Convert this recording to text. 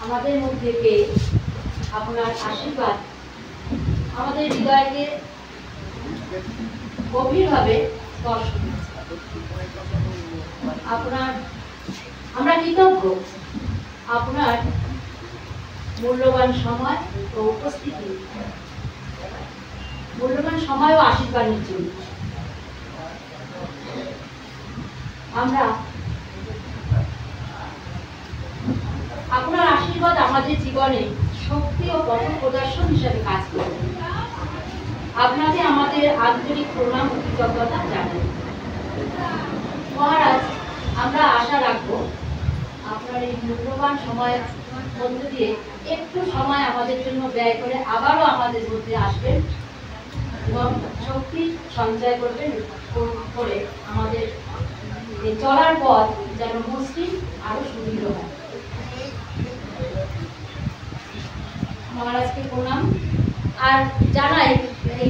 আমাদের মধ্যে পেয়ে আপনার আশীর্বাদ আমাদের হৃদয়কে গভীরভাবে স্পর্শ করেছে। আপনার আমরা কৃতজ্ঞ আপনার মূল্যবান সময় ও উপস্থিতি, মূল্যবান সময় ও আশীর্বাদের জন্য। আমরা আপনার আশীর্বাদ আমাদের জীবনে শক্তি ও পথ প্রদর্শন হিসাবে কাজ করবে। আপনাকে আমাদের আন্তরিক প্রণাম ও কৃতজ্ঞতা জানাই। মহারাজ, আমরা আশা রাখবো আপনার এই মূল্যবান সময়ের মধ্য দিয়ে একটু সময় আমাদের জন্য ব্যয় করে আবারও আমাদের মধ্যে আসবেন এবং শক্তি সঞ্চয় করবেন করে আমাদের চলার পথ যেন মসৃণ আরো সুদৃঢ় হয়। মহারাজকে প্রণাম আর জানাই এই